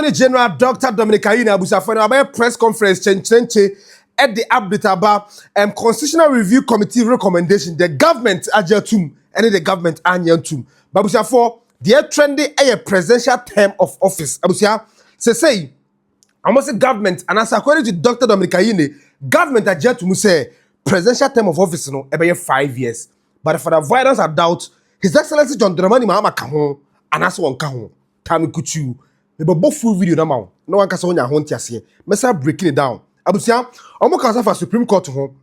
Attorney General Dr. Dominic Ayine abusafo na press conference chenche at the update about Constitutional Review Committee recommendation the government ajatum and the government anyantum babusafo the trendy a presidential term of office abusia say almost government and as according to Dr. Dominic Ayine government ajatum say presidential term of office no e be 5 years but for the avoidance of doubt His Excellency John Dramani Mahama kaho anaso won kaho time kuchu me bo full video na ma no wan kasa wonya ho ntiase mesa breaking it down abusia omo kasa for Supreme Court ho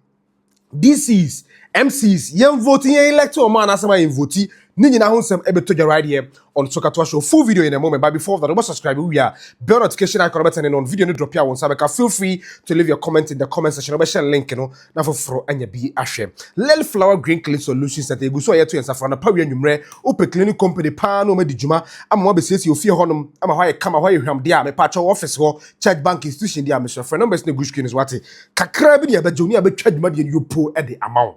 DCs MCs yen voting yen elect o man asema yen vote ni nyina ho nsem ebeto dwa right here on Sokato Show full video in a moment but before that remember subscribe we are bell notification icon button on video no drop here on Sabeka feel free to leave your comment in the comment section or share link no na for anya bi ahwe Lily Flower Green Clay Solutions that egu so yeto yensa for na pawe anwumre ope clinic company pa no ma di djuma ama wa besiesie ofie honom ama hwa ye kama hwa ye hwam dia me pa cho office ho church bank institution dia me so for numbers na gushkin is what kakra bi dia bajoni abetwa djuma dia yopo e de amount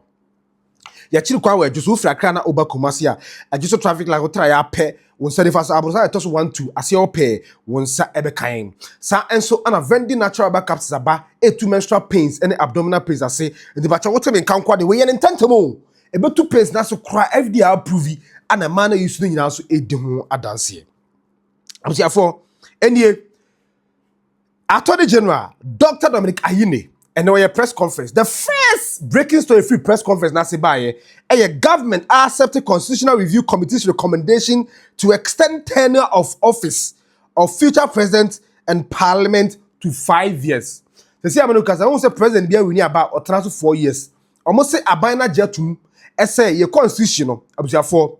ya chiri kwa we juso fra kra na oba komasi a juso traffic light try ya pe won say fast abrosa to so 1-2 ase ope won sa ebe kan sa enso ana vending natural backups aba etu menstrual pains and abdominal pains ase the bacha what me kan kwa de we yen intentamo ebe two pains na so kra FDA approve ana man na use no nyina so edi ho adanse abusia for enie Attorney General Dr. Dominic Ayine and now a press conference. The first breaking story free press conference nasi baye a government accepted Constitutional Review Committee's recommendation to extend tenure of office of future president and parliament to 5 years. They say America I won't say president be winning about or transfer 4 years. Almost say abina jetum say your constitution for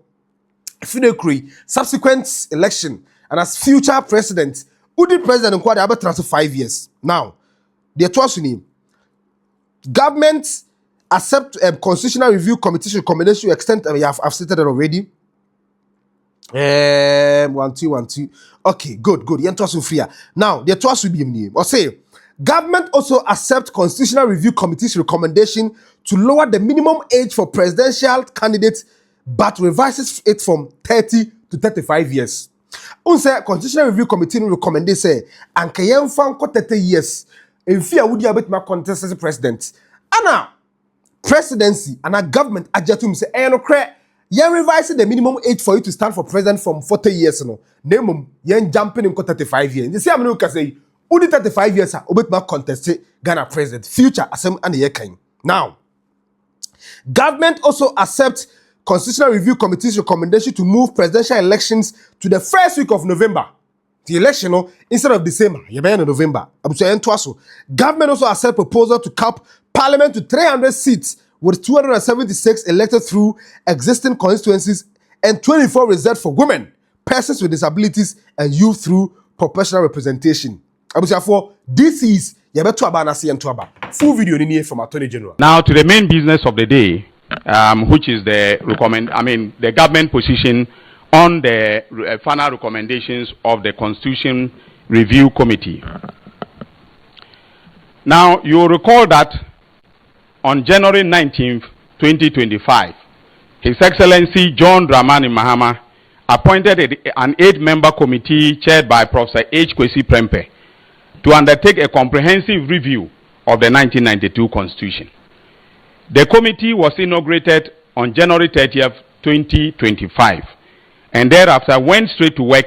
subsequent election and as future president Udi president inquired about transfer 5 years. Now the trust name government accept Constitutional Review Committee's recommendation to extend. I've stated it already. 1-2. Okay, good. Now the trust will be name. Or say government also accept Constitutional Review Committee's recommendation to lower the minimum age for presidential candidates, but revises it from 30 to 35 years. Unse Constitutional Review Committee recommended say ankayen fan ko 30 years. If you would have my contest as a president, Anna presidency and a government ajatum say, no credit. You revise the minimum age for you to stand for president from 40 years. No, name you jumping in 35 years. You see, I'm going to say, only 35 years, obet my contest Ghana president, future assembly and the kind. Now, government also accepts Constitutional Review Committee's recommendation to move presidential elections to the first week of November. The election instead of December, in November. Government also accept proposal to cap parliament to 300 seats with 276 elected through existing constituencies and 24 reserved for women, persons with disabilities, and youth through proportional representation. This is full video from Attorney General. Now to the main business of the day, which is the government position on the final recommendations of the Constitution Review Committee. Now, you will recall that on January 19th, 2025, His Excellency John Dramani Mahama appointed an 8-member committee chaired by Professor H. Kwesi Prempeh to undertake a comprehensive review of the 1992 Constitution. The committee was inaugurated on January 30th, 2025. And thereafter went straight to work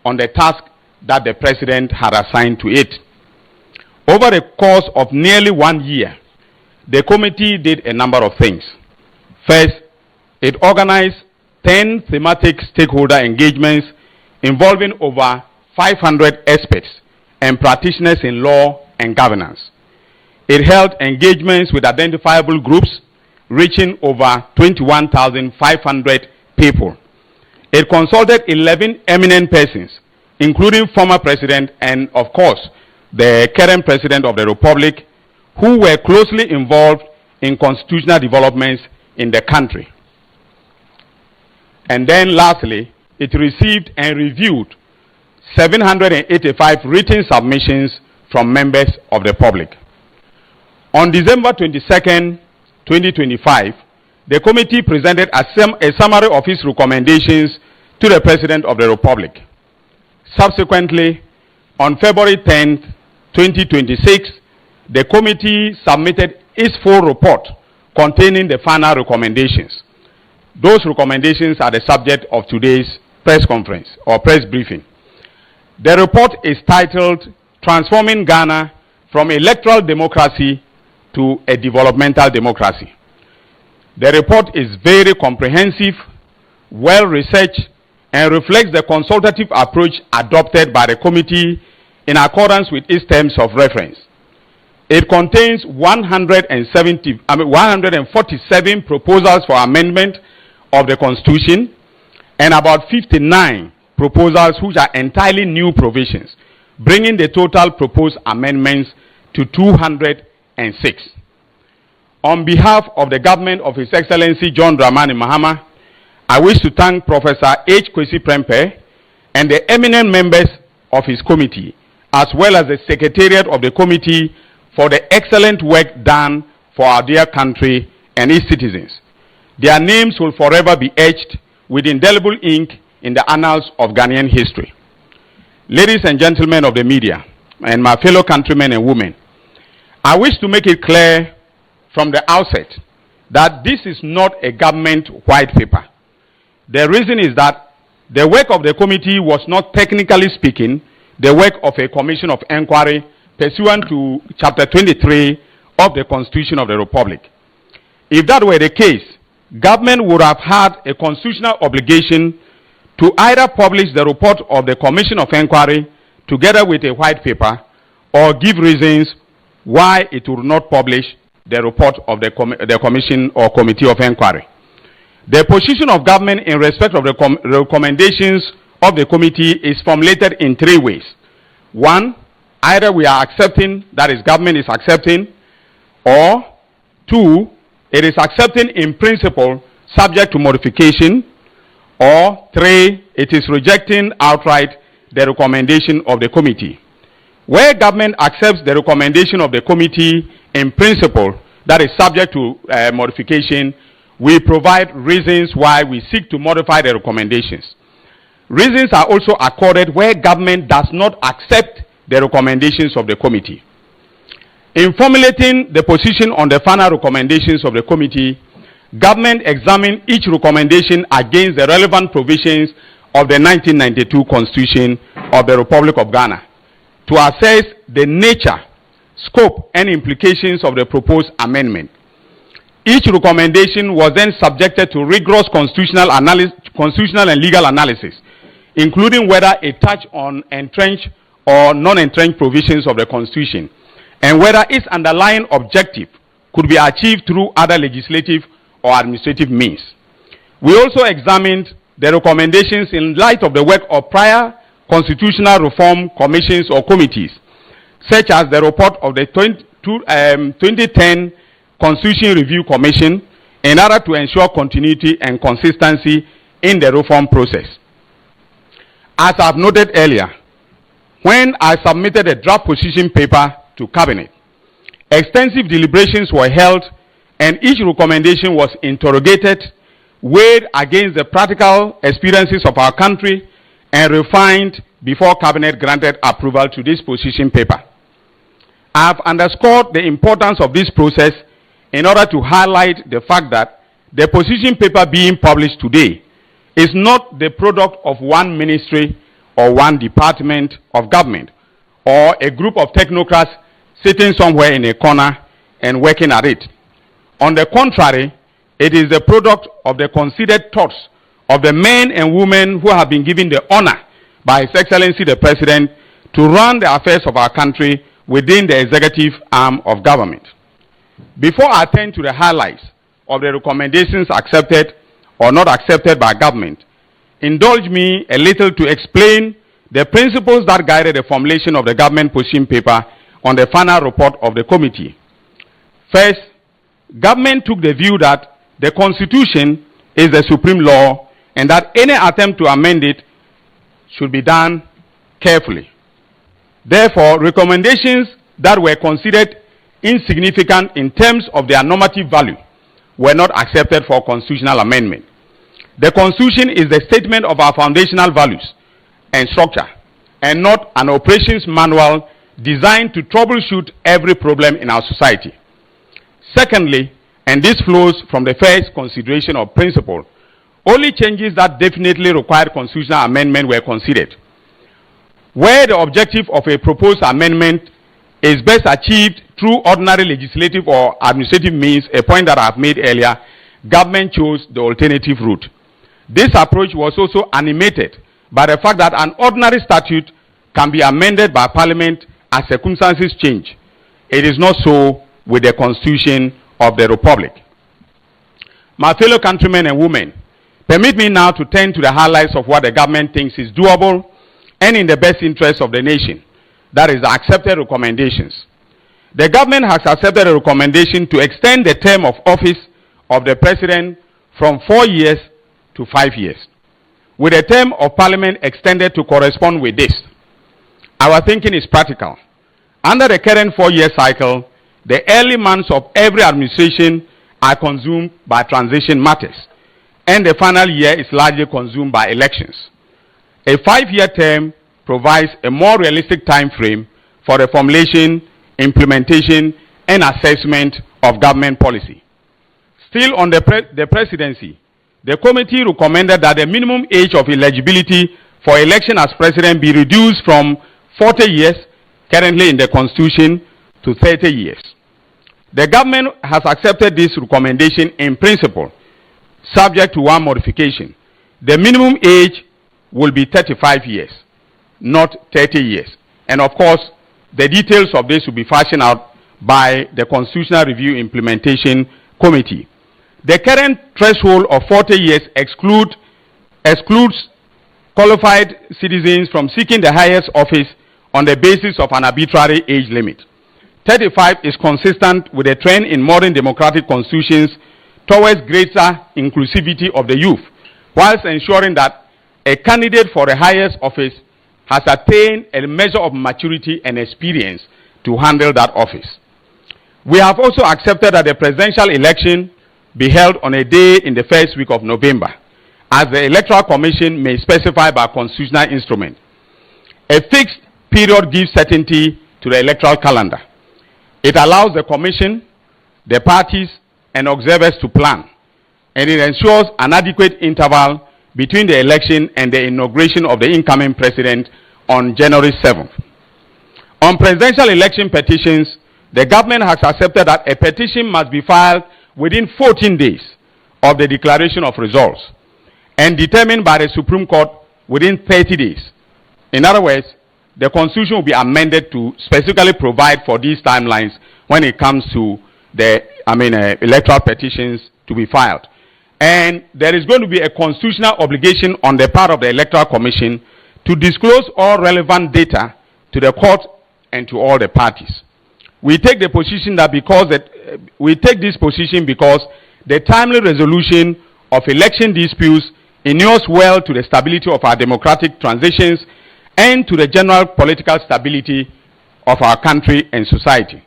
on the task that the president had assigned to it. Over the course of nearly 1 year, the committee did a number of things. First, it organized 10 thematic stakeholder engagements involving over 500 experts and practitioners in law and governance. It held engagements with identifiable groups reaching over 21,500 people. It consulted 11 eminent persons, including former president and, of course, the current president of the Republic, who were closely involved in constitutional developments in the country. And then lastly, it received and reviewed 785 written submissions from members of the public. On December 22nd, 2025, the committee presented a summary of its recommendations to the President of the Republic. Subsequently, on February 10th, 2026, the committee submitted its full report containing the final recommendations. Those recommendations are the subject of today's press conference or press briefing. The report is titled Transforming Ghana from Electoral Democracy to a Developmental Democracy. The report is very comprehensive, well-researched, and reflects the consultative approach adopted by the committee in accordance with its terms of reference. It contains 147 proposals for amendment of the Constitution and about 59 proposals which are entirely new provisions, bringing the total proposed amendments to 206. On behalf of the government of His Excellency John Dramani Mahama, I wish to thank Professor H. Kwesi Prempeh and the eminent members of his committee, as well as the Secretariat of the committee, for the excellent work done for our dear country and its citizens. Their names will forever be etched with indelible ink in the annals of Ghanaian history. Ladies and gentlemen of the media, and my fellow countrymen and women, I wish to make it clear from the outset that this is not a government white paper. The reason is that the work of the committee was not, technically speaking, the work of a commission of inquiry pursuant to Chapter 23 of the Constitution of the Republic. If that were the case, government would have had a constitutional obligation to either publish the report of the commission of inquiry together with a white paper, or give reasons why it would not publish the report of the commission or committee of inquiry. The position of government in respect of the recommendations of the committee is formulated in three ways. One, either we are accepting, that is, government is accepting, or two, it is accepting in principle subject to modification, or three, it is rejecting outright the recommendation of the committee. Where government accepts the recommendation of the committee in principle, that is subject to modification, we provide reasons why we seek to modify the recommendations. Reasons are also accorded where government does not accept the recommendations of the committee. In formulating the position on the final recommendations of the committee, government examined each recommendation against the relevant provisions of the 1992 Constitution of the Republic of Ghana to assess the nature, scope, and implications of the proposed amendment. Each recommendation was then subjected to rigorous constitutional and legal analysis, including whether it touched on entrenched or non-entrenched provisions of the Constitution, and whether its underlying objective could be achieved through other legislative or administrative means. We also examined the recommendations in light of the work of prior constitutional reform commissions or committees, such as the report of the 2010 Constitution Review Commission, in order to ensure continuity and consistency in the reform process. As I've noted earlier, when I submitted a draft position paper to Cabinet, extensive deliberations were held and each recommendation was interrogated, weighed against the practical experiences of our country, and refined before Cabinet granted approval to this position paper. I have underscored the importance of this process in order to highlight the fact that the position paper being published today is not the product of one ministry or one department of government or a group of technocrats sitting somewhere in a corner and working at it. On the contrary, it is the product of the considered thoughts of the men and women who have been given the honor by His Excellency the President to run the affairs of our country within the executive arm of government. Before I turn to the highlights of the recommendations accepted or not accepted by government, indulge me a little to explain the principles that guided the formulation of the government position paper on the final report of the committee. First, government took the view that the Constitution is the supreme law and that any attempt to amend it should be done carefully. Therefore, recommendations that were considered insignificant in terms of their normative value were not accepted for constitutional amendment. The Constitution is the statement of our foundational values and structure, and not an operations manual designed to troubleshoot every problem in our society. Secondly, and this flows from the first consideration of principle, only changes that definitely required constitutional amendment were considered. Where the objective of a proposed amendment is best achieved through ordinary legislative or administrative means, a point that I have made earlier, government chose the alternative route. This approach was also animated by the fact that an ordinary statute can be amended by Parliament as circumstances change. It is not so with the Constitution of the Republic. My fellow countrymen and women, permit me now to turn to the highlights of what the government thinks is doable and in the best interest of the nation. That is the accepted recommendations. The government has accepted a recommendation to extend the term of office of the President from 4 years to 5 years, with the term of Parliament extended to correspond with this. Our thinking is practical. Under the current 4-year cycle, the early months of every administration are consumed by transition matters, and the final year is largely consumed by elections. A 5-year term provides a more realistic time frame for the formulation, implementation, and assessment of government policy. Still on the presidency, the committee recommended that the minimum age of eligibility for election as president be reduced from 40 years, currently in the Constitution, to 30 years. The government has accepted this recommendation in principle, subject to one modification. The minimum age will be 35 years, not 30 years. And of course, the details of this will be fashioned out by the Constitutional Review Implementation Committee. The current threshold of 40 years excludes qualified citizens from seeking the highest office on the basis of an arbitrary age limit. 35 is consistent with a trend in modern democratic constitutions towards greater inclusivity of the youth, whilst ensuring that a candidate for the highest office has attained a measure of maturity and experience to handle that office. We have also accepted that the presidential election be held on a day in the first week of November, as the Electoral Commission may specify by constitutional instrument. A fixed period gives certainty to the electoral calendar. It allows the Commission, the parties, and observers to plan, and it ensures an adequate interval between the election and the inauguration of the incoming president on January 7th. On presidential election petitions, the government has accepted that a petition must be filed within 14 days of the declaration of results and determined by the Supreme Court within 30 days. In other words, the Constitution will be amended to specifically provide for these timelines when it comes to the electoral petitions to be filed. And there is going to be a constitutional obligation on the part of the Electoral Commission to disclose all relevant data to the court and to all the parties. We take the position that this position because the timely resolution of election disputes inures well to the stability of our democratic transitions and to the general political stability of our country and society.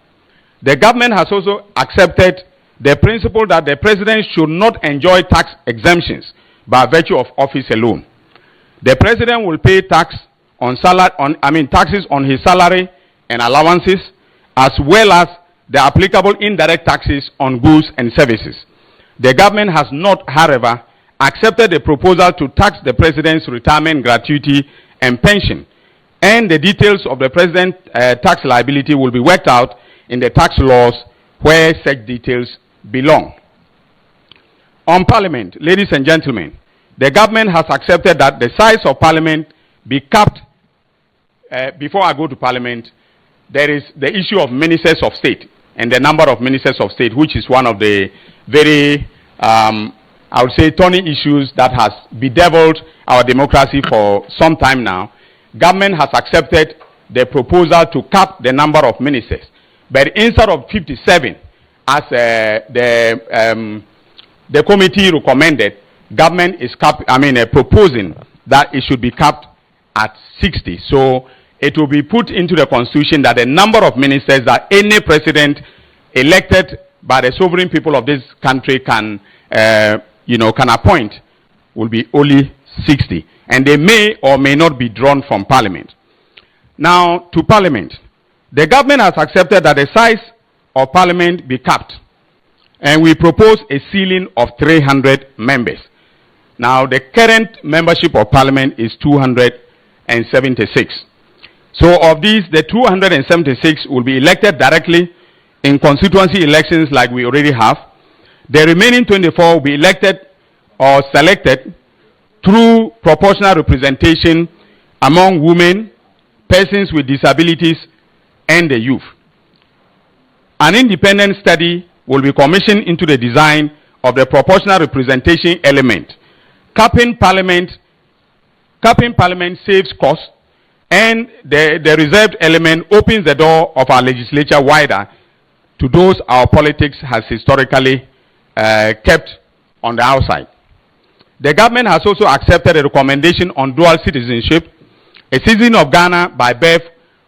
The government has also accepted the principle that the president should not enjoy tax exemptions by virtue of office alone. The president will pay taxes on his salary and allowances, as well as the applicable indirect taxes on goods and services. The government has not, however, accepted the proposal to tax the president's retirement gratuity and pension, and the details of the president's tax liability will be worked out in the tax laws where such details belong. On Parliament, ladies and gentlemen, the government has accepted that the size of Parliament be capped. Before I go to Parliament, there is the issue of ministers of state and the number of ministers of state, which is one of the very, I would say, thorny issues that has bedeviled our democracy for some time now. Government has accepted the proposal to cap the number of ministers, but instead of 57, as the committee recommended, government is proposing that it should be capped at 60. So it will be put into the Constitution that the number of ministers that any president elected by the sovereign people of this country can appoint will be only 60, and they may or may not be drawn from Parliament. Now, to Parliament. The government has accepted that the size of Parliament be capped, and we propose a ceiling of 300 members. Now, the current membership of Parliament is 276. So, of these, the 276 will be elected directly in constituency elections like we already have. The remaining 24 will be elected or selected through proportional representation among women, persons with disabilities, and the youth. An independent study will be commissioned into the design of the proportional representation element. Capping Parliament saves costs, and the reserved element opens the door of our legislature wider to those our politics has historically kept on the outside. The government has also accepted a recommendation on dual citizenship. A citizen of Ghana by birth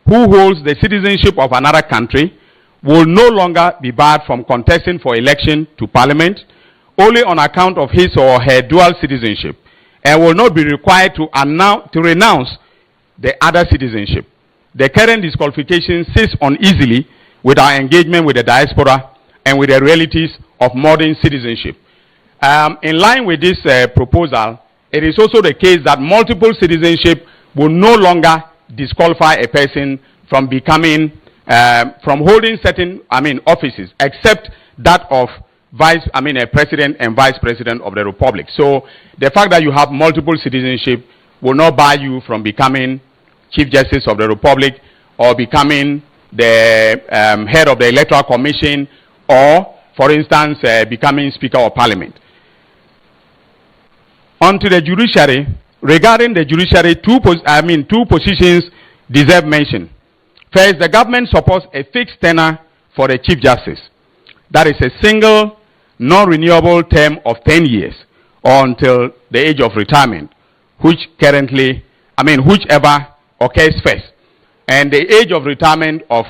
who holds the citizenship of another country will no longer be barred from contesting for election to Parliament only on account of his or her dual citizenship, and will not be required to renounce the other citizenship. The current disqualification sits uneasily with our engagement with the diaspora and with the realities of modern citizenship. In line with this proposal, it is also the case that multiple citizenship will no longer disqualify a person from becoming, from holding certain, offices, except that of a president and vice president of the republic. So the fact that you have multiple citizenship will not bar you from becoming Chief Justice of the Republic or becoming the head of the Electoral Commission or, for instance, becoming Speaker of Parliament. On to the judiciary. Regarding the judiciary, two positions deserve mention. First, the government supports a fixed tenure for the Chief Justice. That is a single, non-renewable term of 10 years or until the age of retirement, whichever occurs first. And the age of retirement of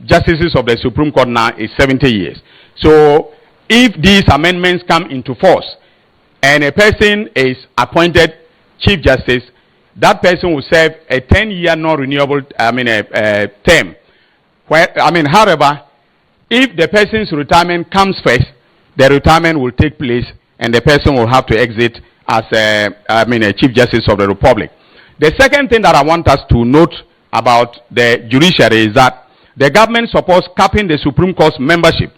justices of the Supreme Court now is 70 years. So if these amendments come into force and a person is appointed Chief Justice, that person will serve a 10-year non-renewable term. However, if the person's retirement comes first, the retirement will take place and the person will have to exit as a Chief Justice of the Republic. The second thing that I want us to note about the judiciary is that the government supports capping the Supreme Court's membership.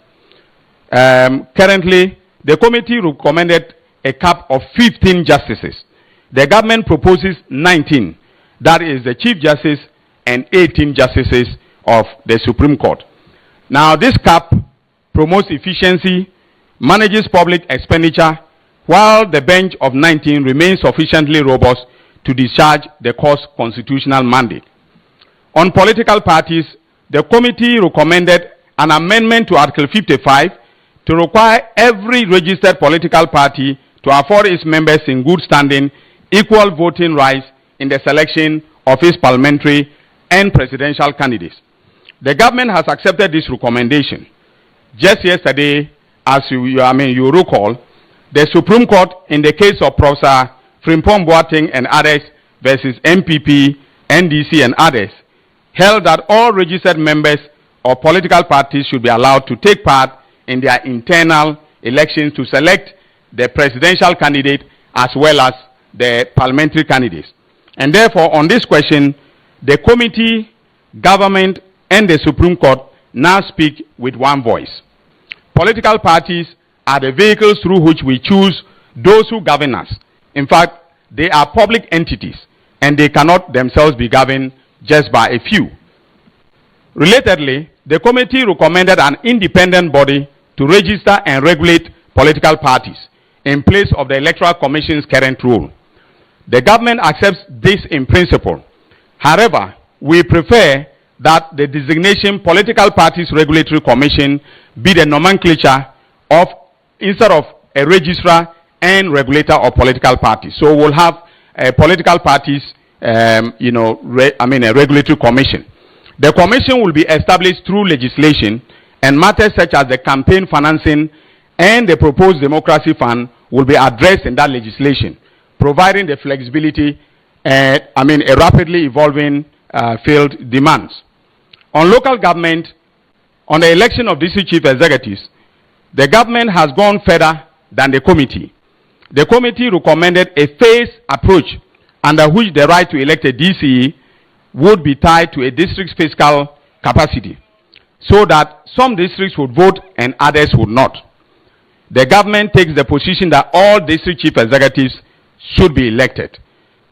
Currently, the committee recommended a cap of 15 justices. The government proposes 19. That is the Chief Justice and 18 justices of the Supreme Court. Now, this cap promotes efficiency, manages public expenditure, while the bench of 19 remains sufficiently robust to discharge the court's constitutional mandate. On political parties, the committee recommended an amendment to Article 55 to require every registered political party to afford its members in good standing equal voting rights in the selection of its parliamentary and presidential candidates. The government has accepted this recommendation. Just yesterday, as you recall, the Supreme Court, in the case of Professor Frimpong Boateng and others versus MPP, NDC and others, held that all registered members of political parties should be allowed to take part in their internal elections to select the presidential candidate as well as the parliamentary candidates. And therefore, on this question, the committee, government, and the Supreme Court now speak with one voice. Political parties are the vehicles through which we choose those who govern us. In fact, they are public entities, and they cannot themselves be governed just by a few. Relatedly, the committee recommended an independent body to register and regulate political parties in place of the Electoral Commission's current role. The government accepts this in principle. However, we prefer that the designation Political Parties Regulatory Commission be the nomenclature of, instead of a registrar and regulator of political parties. So we'll have a political parties, a regulatory commission. The commission will be established through legislation, and matters such as the campaign financing and the proposed democracy fund will be addressed in that legislation, providing the flexibility, a rapidly evolving field demands. On local government, on the election of district chief executives, the government has gone further than the committee. The committee recommended a phased approach under which the right to elect a DCE would be tied to a district's fiscal capacity, so that some districts would vote and others would not. The government takes the position that all district chief executives should be elected.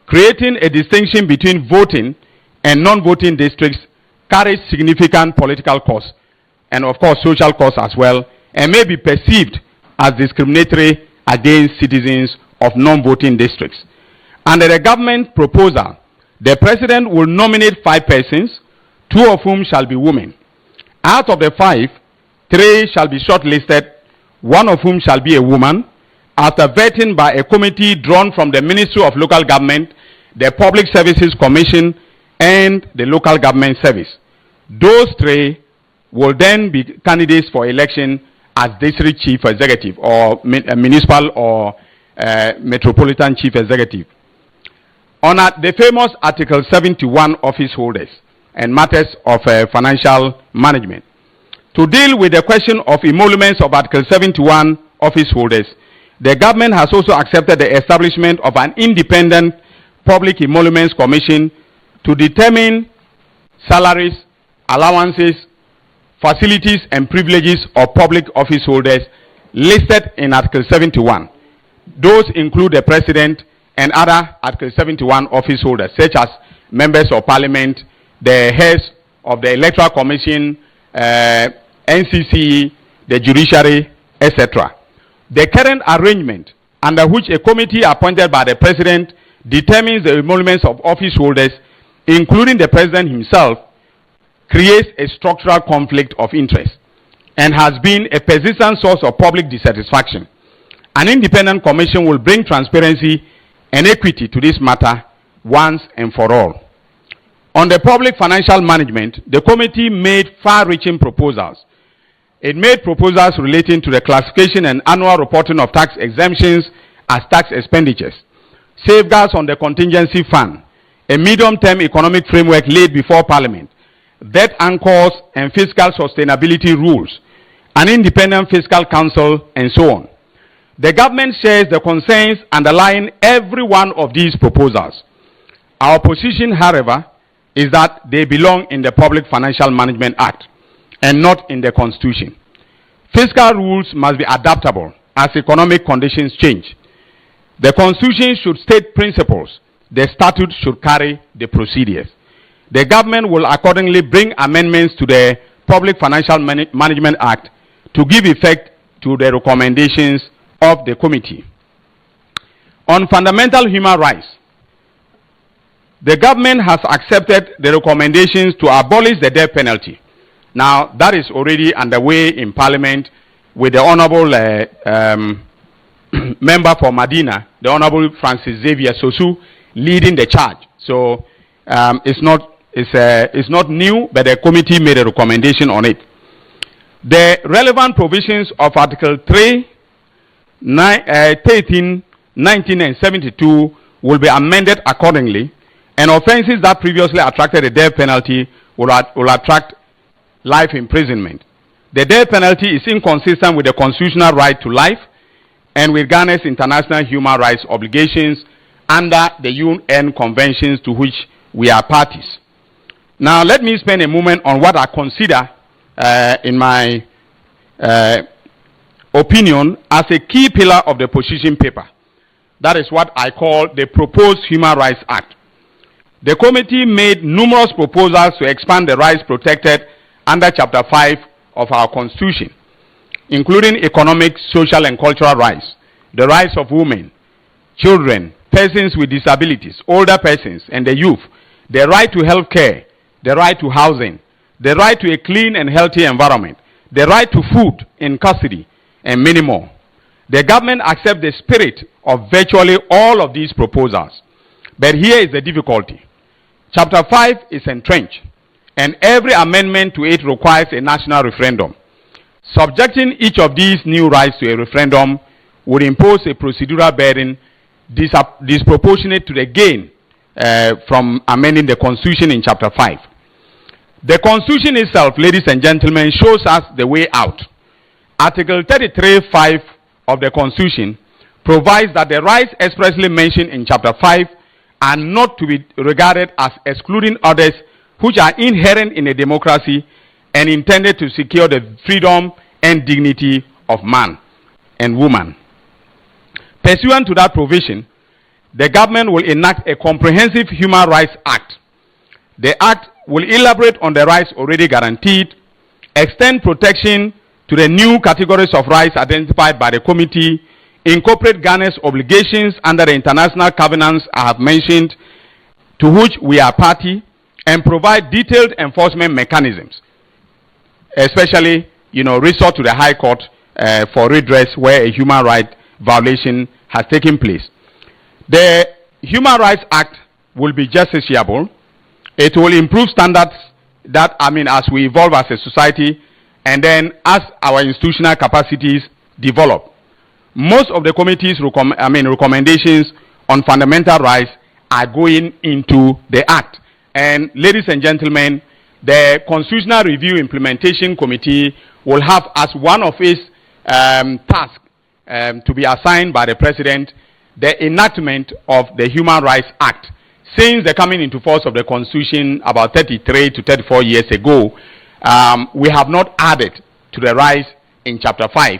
Creating a distinction between voting and non-voting districts carries significant political costs and of course social costs as well, and may be perceived as discriminatory against citizens of non-voting districts. Under the government proposal, the president will nominate 5 persons, 2 of whom shall be women. Out of the 5, 3 shall be shortlisted, 1 of whom shall be a woman, after vetting by a committee drawn from the Ministry of Local Government, the Public Services Commission, and the Local Government Service. Those 3 will then be candidates for election as district chief executive or municipal or metropolitan chief executive. On the famous Article 71 office holders and matters of financial management. To deal with the question of emoluments of Article 71 office holders, the government has also accepted the establishment of an independent Public Emoluments Commission to determine salaries, allowances, facilities and privileges of public office holders listed in Article 71. Those include the President and other Article 71 office holders, such as members of Parliament, the heads of the Electoral Commission, NCC, the judiciary, etc. The current arrangement, under which a committee appointed by the President determines the emoluments of office holders, including the President himself, creates a structural conflict of interest and has been a persistent source of public dissatisfaction. An independent commission will bring transparency and equity to this matter once and for all. On the public financial management, the committee made far-reaching proposals. It made proposals relating to the classification and annual reporting of tax exemptions as tax expenditures, safeguards on the contingency fund, a medium-term economic framework laid before Parliament, debt anchors and fiscal sustainability rules, an independent fiscal council, and so on. The government shares the concerns underlying every one of these proposals. Our position, however, is that they belong in the Public Financial Management Act and not in the Constitution. Fiscal rules must be adaptable as economic conditions change. The Constitution should state principles. The statute should carry the procedures. The government will accordingly bring amendments to the Public Financial Management Act to give effect to the recommendations of the committee. On fundamental human rights, the government has accepted the recommendations to abolish the death penalty. Now, that is already underway in Parliament with the Honorable member for Medina, the Honorable Francis Xavier Sosu, leading the charge. So it's not new, but the committee made a recommendation on it. The relevant provisions of Article 3, 13, 19, and 72 will be amended accordingly, and offenses that previously attracted a death penalty will attract life imprisonment. The death penalty is inconsistent with the constitutional right to life and with Ghana's international human rights obligations under the UN conventions to which we are parties. Now, let me spend a moment on what I consider, in my opinion, as a key pillar of the position paper. That is what I call the proposed Human Rights Act. The committee made numerous proposals to expand the rights protected under Chapter 5 of our Constitution, including economic, social, and cultural rights, the rights of women, children, persons with disabilities, older persons, and the youth, the right to health care, the right to housing, the right to a clean and healthy environment, the right to food in custody, and many more. The government accepts the spirit of virtually all of these proposals. But here is the difficulty. Chapter 5 is entrenched, and every amendment to it requires a national referendum. Subjecting each of these new rights to a referendum would impose a procedural burden disproportionate to the gain from amending the Constitution in Chapter 5. The Constitution itself, ladies and gentlemen, shows us the way out. Article 33(5) of the Constitution provides that the rights expressly mentioned in Chapter 5 are not to be regarded as excluding others which are inherent in a democracy and intended to secure the freedom and dignity of man and woman. Pursuant to that provision, the government will enact a comprehensive Human Rights Act. The Act will elaborate on the rights already guaranteed, extend protection to the new categories of rights identified by the committee, incorporate Ghana's obligations under the international covenants I have mentioned, to which we are party, and provide detailed enforcement mechanisms, especially, resort to the High Court for redress where a human right violation has taken place. The Human Rights Act will be justiciable. It will improve standards as we evolve as a society and then as our institutional capacities develop. Most of the committee's recommendations on fundamental rights are going into the Act. And ladies and gentlemen, the Constitutional Review Implementation Committee will have as one of its tasks to be assigned by the President the enactment of the Human Rights Act. Since the coming into force of the Constitution about 33 to 34 years ago, we have not added to the rights in Chapter 5.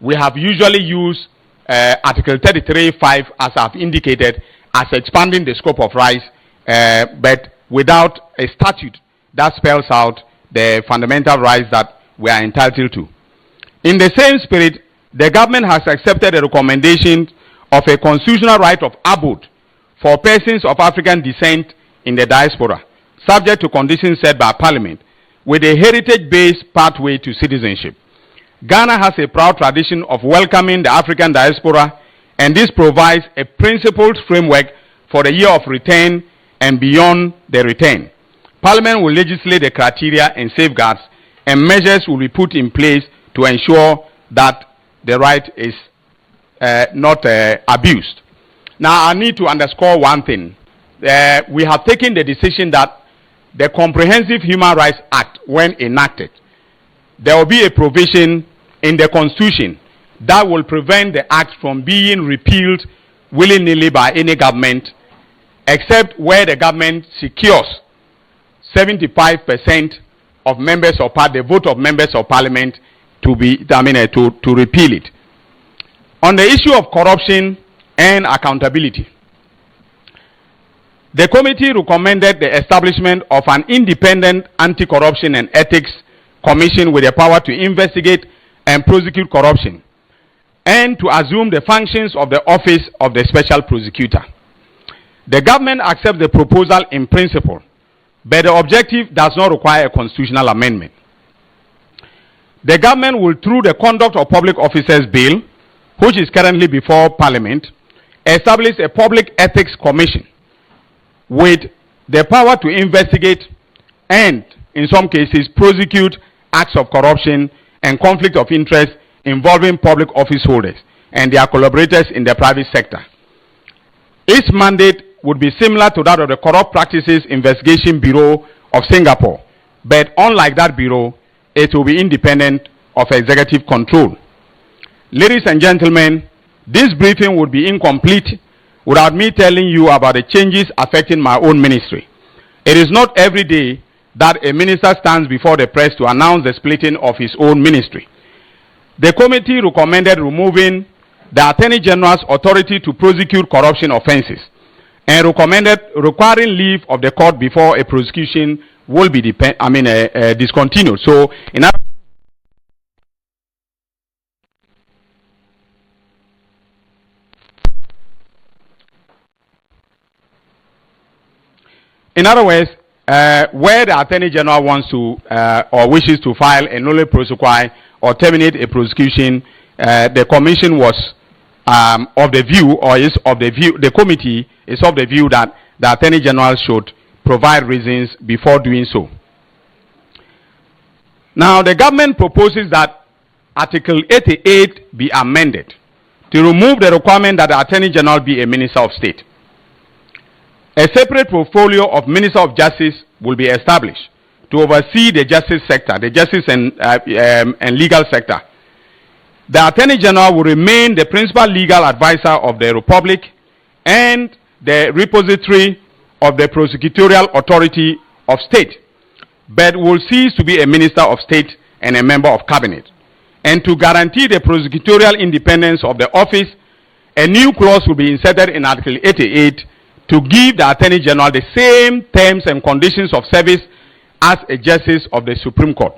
We have usually used Article 33(5), as I've indicated, as expanding the scope of rights, but without a statute that spells out the fundamental rights that we are entitled to. In the same spirit, the government has accepted a recommendation of a constitutional right of abode for persons of African descent in the diaspora, subject to conditions set by Parliament, with a heritage-based pathway to citizenship. Ghana has a proud tradition of welcoming the African diaspora, and this provides a principled framework for the year of return and beyond the return. Parliament will legislate the criteria and safeguards, and measures will be put in place to ensure that the right is not abused. Now, I need to underscore one thing. We have taken the decision that the Comprehensive Human Rights Act, when enacted, there will be a provision in the Constitution that will prevent the Act from being repealed willy-nilly by any government, except where the government secures 75% of members of the vote of members of Parliament to repeal it. On the issue of corruption and accountability, the committee recommended the establishment of an independent anti-corruption and ethics commission with the power to investigate and prosecute corruption, and to assume the functions of the office of the special prosecutor. The government accepts the proposal in principle, but the objective does not require a constitutional amendment. The government will, through the Conduct of Public Officers Bill, which is currently before Parliament, establish a public ethics commission with the power to investigate and, in some cases, prosecute acts of corruption and conflict of interest involving public office holders and their collaborators in the private sector. Its mandate would be similar to that of the Corrupt Practices Investigation Bureau of Singapore, but unlike that bureau, it will be independent of executive control. Ladies and gentlemen, this briefing would be incomplete without me telling you about the changes affecting my own ministry. It is not every day that a minister stands before the press to announce the splitting of his own ministry. The committee recommended removing the Attorney General's authority to prosecute corruption offenses and recommended requiring leave of the court before a prosecution will be discontinued. So, in other words, where the Attorney General wants to or wishes to file a nolle prosequi or terminate a prosecution, the commission was of the view, or is of the view, the committee is of the view that the Attorney General should provide reasons before doing so. Now, the government proposes that Article 88 be amended to remove the requirement that the Attorney General be a Minister of State. A separate portfolio of Minister of Justice will be established to oversee the justice sector, the justice and legal sector. The Attorney General will remain the principal legal advisor of the Republic and the repository of the prosecutorial authority of state, but will cease to be a Minister of State and a member of Cabinet. And to guarantee the prosecutorial independence of the office, a new clause will be inserted in Article 88 to give the Attorney General the same terms and conditions of service as a Justice of the Supreme Court.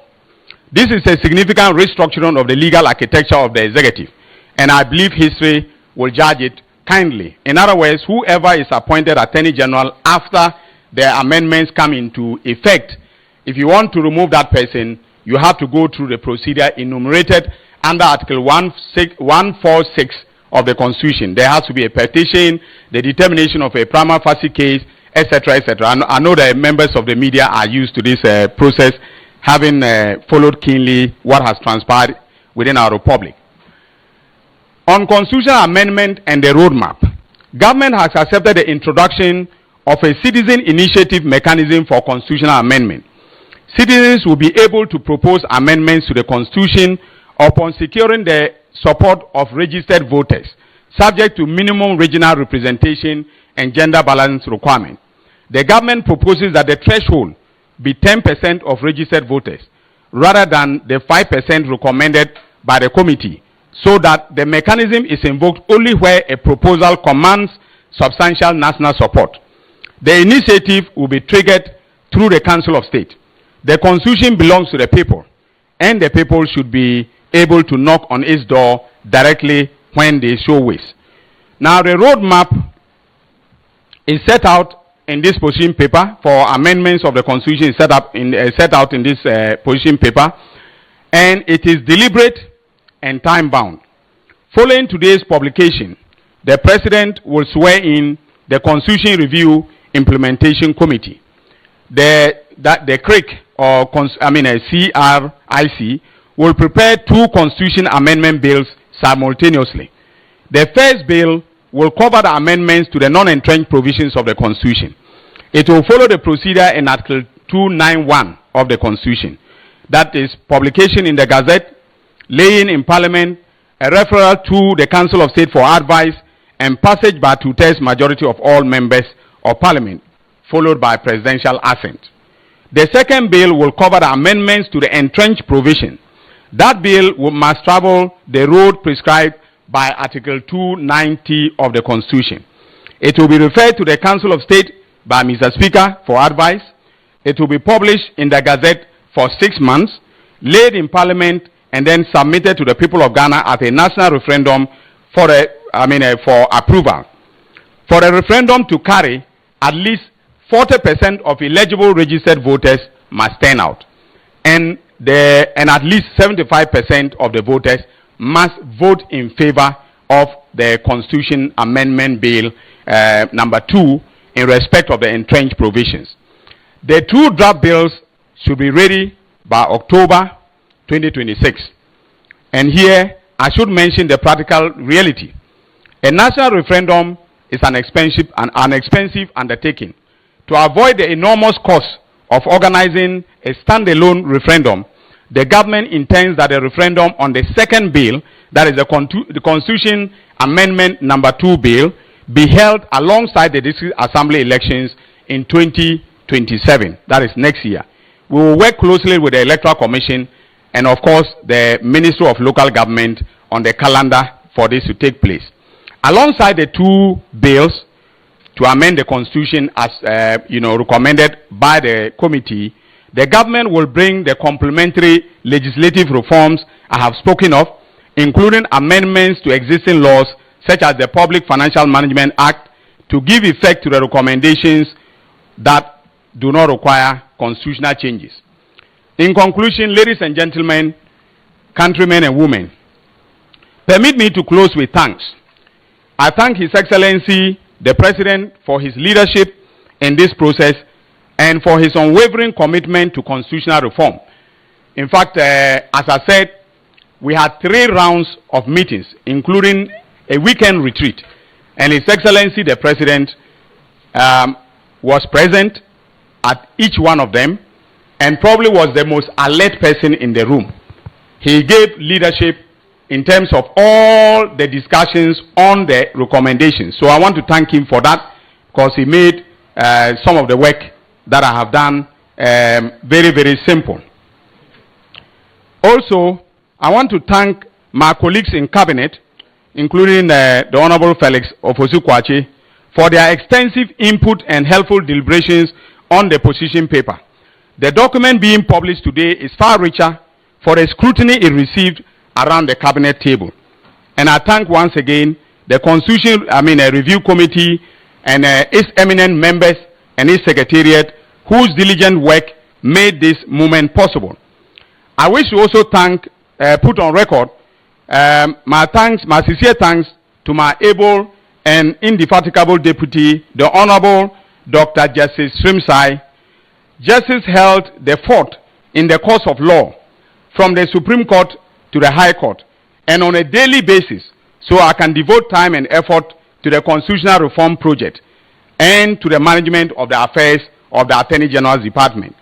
This is a significant restructuring of the legal architecture of the executive, and I believe history will judge it kindly. In other words, whoever is appointed Attorney General after the amendments come into effect, if you want to remove that person, you have to go through the procedure enumerated under Article 146 of the Constitution. There has to be a petition, the determination of a prima facie case, etc., etc. I know that members of the media are used to this process, having followed keenly what has transpired within our republic. On constitutional amendment and the roadmap, government has accepted the introduction of a citizen initiative mechanism for constitutional amendment. Citizens will be able to propose amendments to the Constitution upon securing the support of registered voters, subject to minimum regional representation and gender balance requirement. The government proposes that the threshold be 10% of registered voters, rather than the 5% recommended by the committee, so that the mechanism is invoked only where a proposal commands substantial national support. The initiative will be triggered through the Council of State. The Constitution belongs to the people, and the people should be able to knock on its door directly when they show wish. Now, the roadmap is set out in this position paper for amendments of the Constitution, is set out in this position paper, and it is deliberate and time-bound. Following today's publication, the President will swear in the Constitution Review Implementation Committee. The CRIC, or CRIC, will prepare two Constitution amendment bills simultaneously. The first bill will cover the amendments to the non-entrenched provisions of the Constitution. It will follow the procedure in Article 291 of the Constitution. That is, publication in the Gazette, laying in Parliament, a referral to the Council of State for advice, and passage by two-thirds majority of all members of Parliament, followed by presidential assent. The second bill will cover the amendments to the entrenched provision. That bill must travel the road prescribed by Article 290 of the Constitution. It will be referred to the Council of State by Mr. Speaker for advice. It will be published in the Gazette for 6 months, laid in Parliament, and then submitted to the people of Ghana at a national referendum for approval. For a referendum to carry, at least 40% of eligible registered voters must turn out, and at least 75% of the voters must vote in favor of the Constitution Amendment Bill number 2 in respect of the entrenched provisions. The two draft bills should be ready by October 2026. And here, I should mention the practical reality. A national referendum is an expensive undertaking. To avoid the enormous cost of organizing a standalone referendum, the government intends that a referendum on the second bill, that is the Constitution Amendment number 2 bill, be held alongside the District Assembly elections in 2027, that is next year. We will work closely with the Electoral Commission and, of course, the Ministry of Local Government on the calendar for this to take place. Alongside the two bills to amend the Constitution as recommended by the committee, the government will bring the complementary legislative reforms I have spoken of, including amendments to existing laws such as the Public Financial Management Act, to give effect to the recommendations that do not require constitutional changes. In conclusion, ladies and gentlemen, countrymen and women, permit me to close with thanks. I thank His Excellency, the President, for his leadership in this process and for his unwavering commitment to constitutional reform. In fact, as I said, we had 3 rounds of meetings, including a weekend retreat. And His Excellency, the President, was present at each one of them and probably was the most alert person in the room. He gave leadership in terms of all the discussions on the recommendations. So I want to thank him for that, because he made some of the work that I have done very, very simple. Also, I want to thank my colleagues in cabinet, including the Honorable Felix Ofosu-Kwakye, for their extensive input and helpful deliberations on the position paper. The document being published today is far richer for the scrutiny it received around the cabinet table. And I thank once again the Constitution, Review Committee and its eminent members and its secretariat, whose diligent work made this movement possible. I wish to also thank, put on record, my sincere thanks to my able and indefatigable deputy, the Honorable Dr. Justice Srimsai. Justice held the fort in the course of law from the Supreme Court to the High Court, and on a daily basis, so I can devote time and effort to the constitutional reform project and to the management of the affairs of the Attorney General's Department.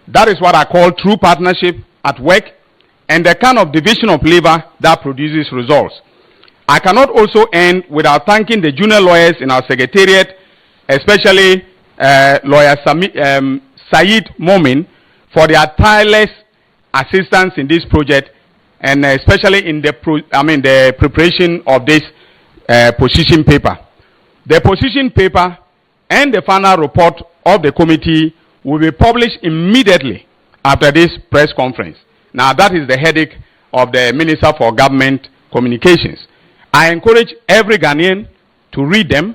That is what I call true partnership at work, and the kind of division of labor that produces results. I cannot also end without thanking the junior lawyers in our secretariat, especially lawyer Saeed Momin, for their tireless assistance in this project, and especially in the preparation of this position paper. The position paper and the final report of the committee will be published immediately after this press conference. Now, that is the headache of the Minister for Government Communications. I encourage every Ghanaian to read them.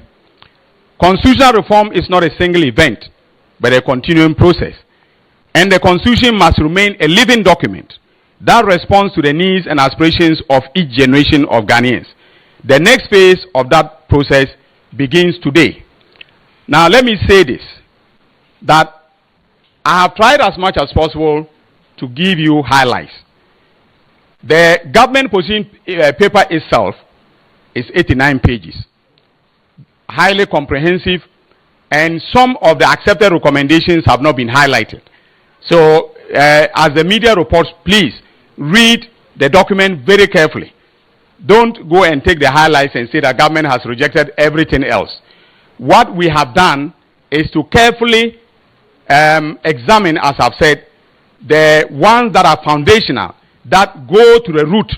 Constitutional reform is not a single event, but a continuing process. And the Constitution must remain a living document that responds to the needs and aspirations of each generation of Ghanaians. The next phase of that process begins today. Now, let me say this, that I have tried as much as possible to give you highlights. The government position paper itself is 89 pages, highly comprehensive, and some of the accepted recommendations have not been highlighted. So, as the media reports, please read the document very carefully. Don't go and take the highlights and say that government has rejected everything else. What we have done is to carefully examine, as I've said, the ones that are foundational, that go to the root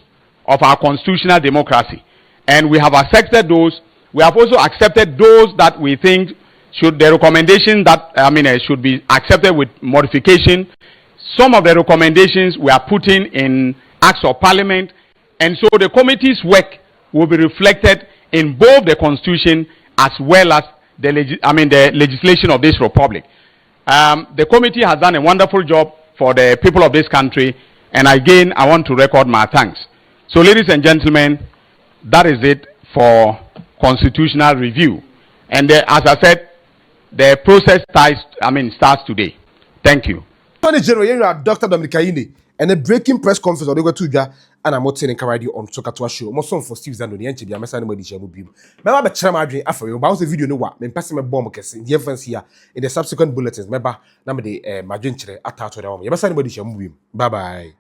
of our constitutional democracy. And we have accepted those. We have also accepted those that we think should, the recommendation that, should be accepted with modification. Some of the recommendations we are putting in Acts of Parliament, and so the committee's work will be reflected in both the Constitution as well as the legislation of this republic. The committee has done a wonderful job for the people of this country, and again, I want to record my thanks. So, ladies and gentlemen, that is it for constitutional review. And as I said, the process starts today. Thank you. Attorney General, Dr. Dominicaine, and a breaking press conference on the Tuja, and I'm not saying Caradi on Sokatwa show. Most for Steve Zando, the Anchi, I'm a son of the Jamu Beam. Remember, Chamadri, after you about the video, no what, then passing a bomb case in the infants here in the subsequent bulletins. Remember, number the Majintre attached to the home. You're a son of the Jamu Beam. Bye bye.